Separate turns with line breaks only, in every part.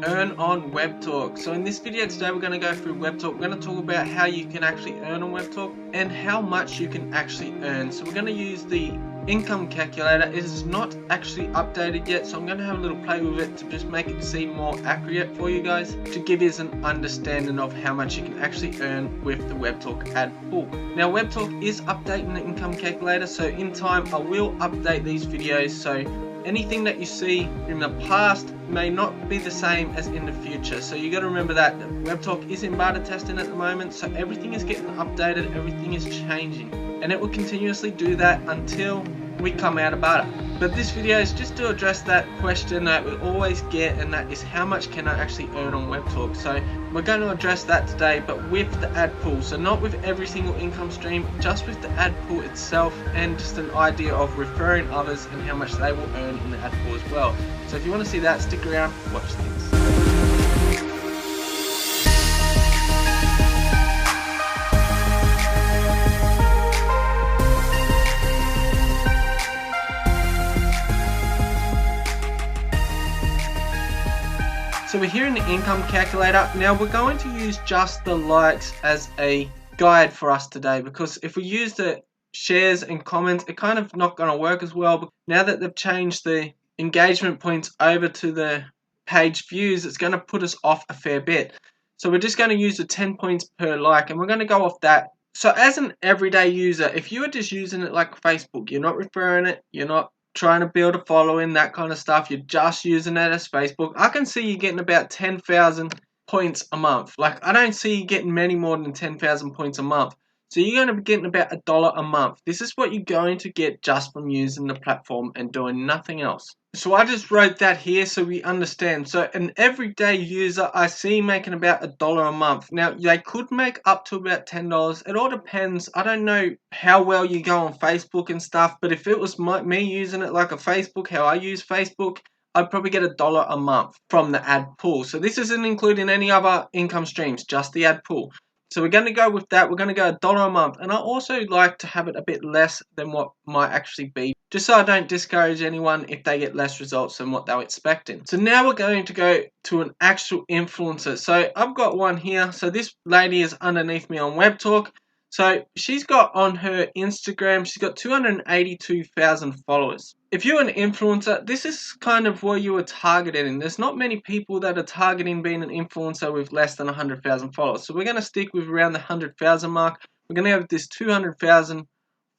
Earn on Webtalk. So in this video today we're going to go through Webtalk. We're going to talk about how you can actually earn on Webtalk and how much you can actually earn. So we're going to use the income calculator. It is not actually updated yet, so I'm going to have a little play with it to just make it seem more accurate for you guys, to give you an understanding of how much you can actually earn with the Webtalk ad pool. Now Webtalk is updating the income calculator, so in time I will update these videos, so anything that you see in the past may not be the same as in the future. So you got to remember that Webtalk is in beta testing at the moment, so everything is getting updated, everything is changing, and it will continuously do that until we come out of beta. But this video is just to address that question that we always get, and that is how much can I actually earn on Webtalk. So we're going to address that today, but with the ad pool. So not with every single income stream, just with the ad pool itself, and just an idea of referring others and how much they will earn in the ad pool as well. So if you want to see that, stick around, watch this. So we're here in the income calculator. Now we're going to use just the likes as a guide for us today, because if we use the shares and comments, it kind of not going to work as well. But now that they've changed the engagement points over to the page views, it's going to put us off a fair bit. So we're just going to use the 10 points per like, and we're going to go off that. So as an everyday user, if you are just using it like Facebook, you're not referring it, you're not trying to build a following, that kind of stuff, you're just using it as Facebook, I can see you getting about 10,000 points a month. Like, I don't see you getting many more than 10,000 points a month. So you're going to be getting about $1 a month. This is what you're going to get just from using the platform and doing nothing else. So I just wrote that here so we understand. So an everyday user, I see making about $1 a month. Now they could make up to about $10. It all depends. I don't know how well you go on Facebook and stuff, but if it was me using it like a Facebook, how I use Facebook, I'd probably get $1 a month from the ad pool. So this isn't including any other income streams, just the ad pool. So we're going to go with that. We're going to go $1 a month. And I also like to have it a bit less than what might actually be, just so I don't discourage anyone if they get less results than what they were expecting. So now we're going to go to an actual influencer. So I've got one here. So this lady is underneath me on Webtalk. So she's got on her Instagram, she's got 282,000 followers. If you're an influencer, this is kind of where you are targeting. There's not many people that are targeting being an influencer with less than 100,000 followers. So we're going to stick with around the 100,000 mark. We're going to have this 200,000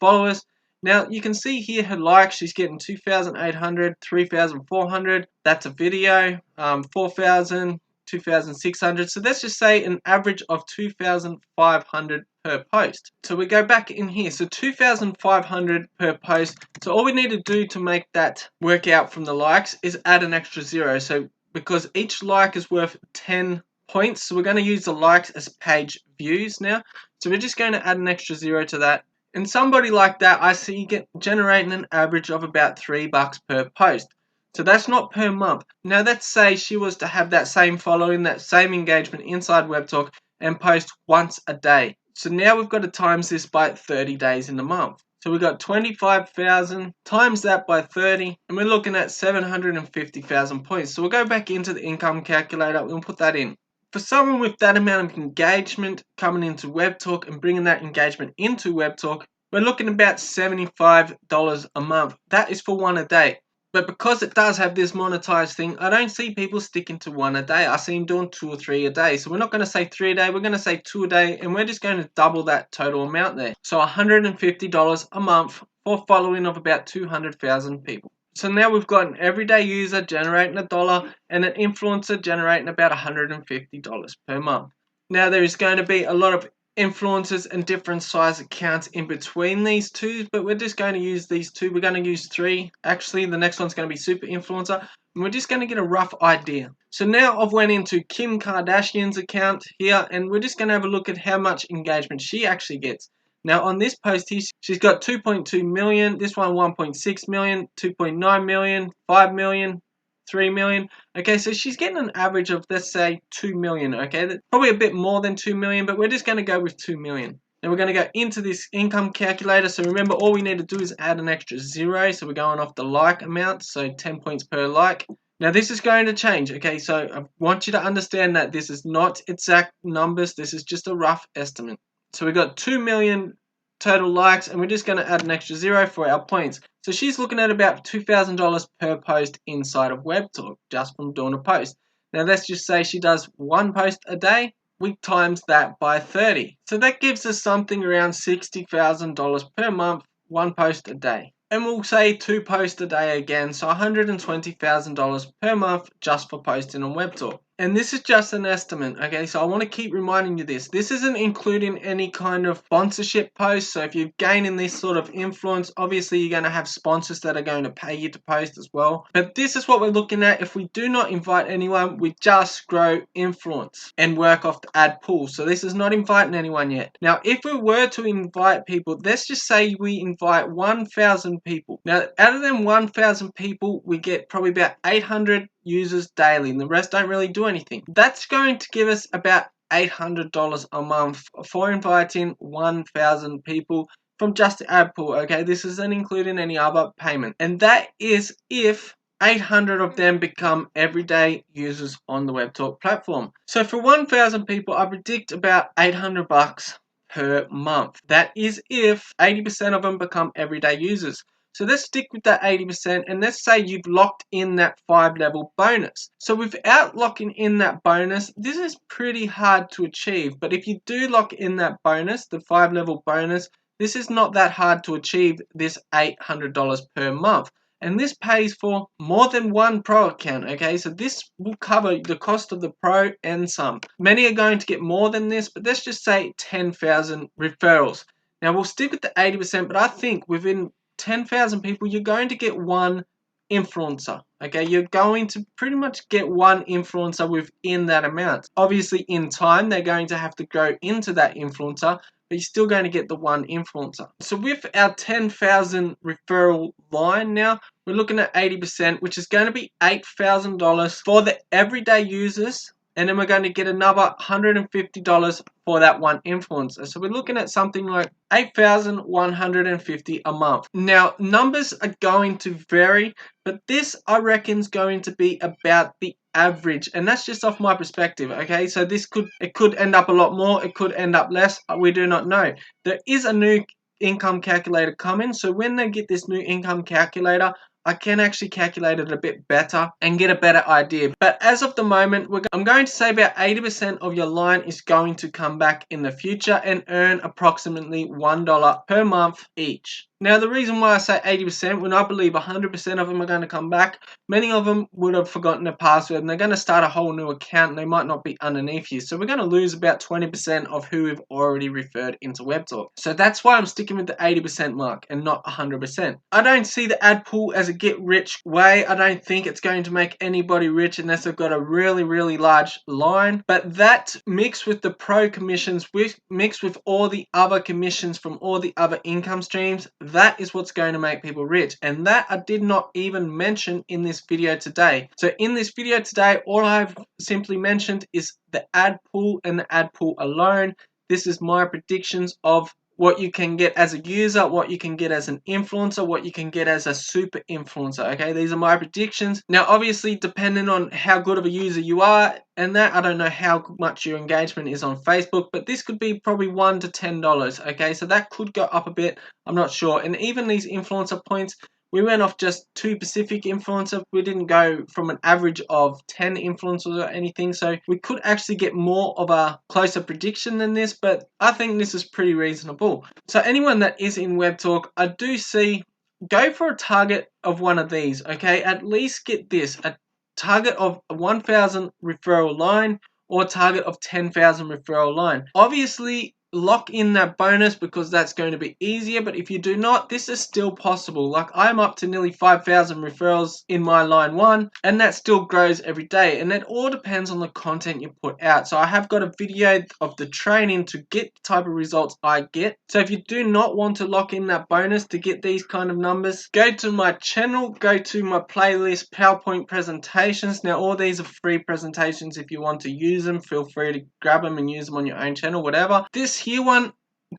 followers. Now you can see here her likes, she's getting 2,800, 3,400. That's a video, 4,000, 2,600. So let's just say an average of 2,500 per post. So we go back in here, so 2,500 per post. So all we need to do to make that work out from the likes is add an extra 0. So because each like is worth 10 points, so we're going to use the likes as page views now. So we're just going to add an extra 0 to that. And somebody like that, I see generating an average of about $3 per post. So that's not per month. Now let's say she was to have that same following, that same engagement inside Webtalk and post once a day. So now we've got to times this by 30 days in the month. So we've got 25,000 times that by 30, and we're looking at 750,000 points. So we'll go back into the income calculator and we'll put that in. For someone with that amount of engagement coming into Webtalk and bringing that engagement into Webtalk, we're looking at about $75 a month. That is for one a day. But because it does have this monetized thing, I don't see people sticking to one a day. I see them doing 2 or 3 a day. So we're not going to say 3 a day, we're going to say 2 a day, and we're just going to double that total amount there. So $150 a month for following of about 200,000 people. So now we've got an everyday user generating $1 and an influencer generating about $150 per month. Now there is going to be a lot of influencers and different size accounts in between these two, but we're just going to use these two. We're going to use 3. Actually, the next one's going to be super influencer, and we're just going to get a rough idea. So now I've went into Kim Kardashian's account here, and we're just going to have a look at how much engagement she actually gets. Now on this post here, she's got 2.2 million, this one 1.6 million, 2.9 million, 5 million, 3 million. Okay, so she's getting an average of, let's say, 2 million. Okay, that's probably a bit more than 2 million, but we're just going to go with 2 million. Then we're going to go into this income calculator. So remember, all we need to do is add an extra 0. So we're going off the like amount, so 10 points per like. Now this is going to change, okay? So I want you to understand that this is not exact numbers. This is just a rough estimate. So we got 2 million total likes, and we're just going to add an extra 0 for our points. So she's looking at about $2,000 per post inside of Webtalk just from doing a post. Now let's just say she does one post a day. We times that by 30. So that gives us something around $60,000 per month, one post a day. And we'll say 2 posts a day again, so $120,000 per month just for posting on Webtalk. And this is just an estimate, okay? So I want to keep reminding you this. This isn't including any kind of sponsorship posts. So if you're gaining this sort of influence, obviously you're going to have sponsors that are going to pay you to post as well. But this is what we're looking at. If we do not invite anyone, we just grow influence and work off the ad pool. So this is not inviting anyone yet. Now, if we were to invite people, let's just say we invite 1,000 people. Now, out of them 1,000 people, we get probably about 800 users daily, and the rest don't really do anything. That's going to give us about $800 a month for inviting 1,000 people from just the ad pool, okay? This isn't including any other payment. And that is if 800 of them become everyday users on the Webtalk platform. So for 1,000 people, I predict about $800 per month. That is if 80% of them become everyday users. So let's stick with that 80%, and let's say you've locked in that 5-level bonus. So without locking in that bonus, this is pretty hard to achieve. But if you do lock in that bonus, the 5-level bonus, this is not that hard to achieve, this $800 per month. And this pays for more than one pro account, okay? So this will cover the cost of the pro and some. Many are going to get more than this, but let's just say 10,000 referrals. Now we'll stick with the 80%, but I think within 10,000 people, you're going to get one influencer, okay? You're going to pretty much get one influencer within that amount. Obviously, in time, they're going to have to grow into that influencer, but you're still going to get the one influencer. So with our 10,000 referral line now, we're looking at 80%, which is going to be $8,000 for the everyday users. And then we're going to get another $150 for that one influencer. So we're looking at something like $8,150 a month. Now, numbers are going to vary, but this, I reckon, is going to be about the average, and that's just off my perspective, okay? So it could end up a lot more, it could end up less, we do not know. There is a new income calculator coming, so when they get this new income calculator, I can actually calculate it a bit better and get a better idea. But as of the moment, I'm going to say about 80% of your line is going to come back in the future and earn approximately $1 per month each. Now, the reason why I say 80%, when I believe 100% of them are going to come back, many of them would have forgotten their password and they're going to start a whole new account and they might not be underneath you. So we're going to lose about 20% of who we've already referred into Webtalk. So that's why I'm sticking with the 80% mark and not 100%. I don't see the ad pool as a get rich way. I don't think it's going to make anybody rich unless they've got a really, really large line. But that mixed with the pro commissions, mixed with all the other commissions from all the other income streams, that is what's going to make people rich. And that I did not even mention in this video today. So in this video today, all I've simply mentioned is the ad pool and the ad pool alone. This is my predictions of what you can get as a user, what you can get as an influencer, what you can get as a super influencer, okay? These are my predictions. Now, obviously, depending on how good of a user you are, and that, I don't know how much your engagement is on Facebook, but this could be probably $1 to $10, okay? So that could go up a bit, I'm not sure. And even these influencer points, we went off just 2 Pacific influencers. We didn't go from an average of 10 influencers or anything. So we could actually get more of a closer prediction than this, but I think this is pretty reasonable. So anyone that is in Webtalk, I do see, go for a target of one of these, okay? At least get this, a target of 1,000 referral line or a target of 10,000 referral line. Obviously, lock in that bonus because that's going to be easier, but if you do not, this is still possible. Like, I'm up to nearly 5,000 referrals in my line 1, and that still grows every day, and it all depends on the content you put out. So I have got a video of the training to get the type of results I get. So if you do not want to lock in that bonus to get these kind of numbers, go to my channel, go to my playlist, PowerPoint presentations. Now, all these are free presentations. If you want to use them, feel free to grab them and use them on your own channel, whatever. This here one,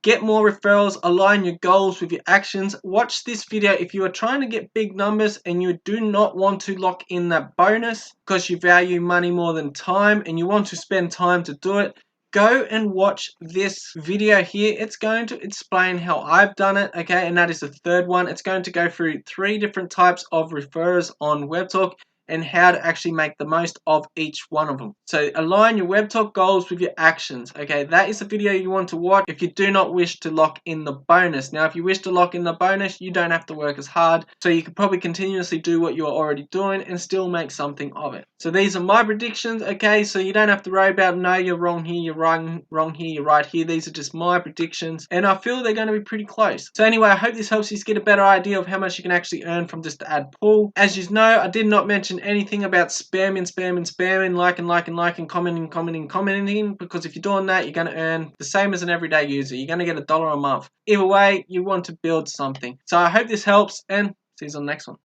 get more referrals, align your goals with your actions. Watch this video if you are trying to get big numbers and you do not want to lock in that bonus because you value money more than time and you want to spend time to do it. Go and watch this video here. It's going to explain how I've done it, okay? And that is the third one. It's going to go through 3 different types of referrers on Webtalk and how to actually make the most of each one of them. So align your Webtalk goals with your actions. Okay, that is the video you want to watch if you do not wish to lock in the bonus. Now, if you wish to lock in the bonus, you don't have to work as hard. So you can probably continuously do what you're already doing and still make something of it. So these are my predictions, okay? So you don't have to worry about, no, you're wrong here, you're wrong here, you're right here. These are just my predictions. And I feel they're going to be pretty close. So anyway, I hope this helps you get a better idea of how much you can actually earn from just the ad pool. As you know, I did not mention anything about spamming, liking, commenting, because if you're doing that, you're going to earn the same as an everyday user. You're going to get $1 a month. Either way, you want to build something. So I hope this helps, and see you on the next one.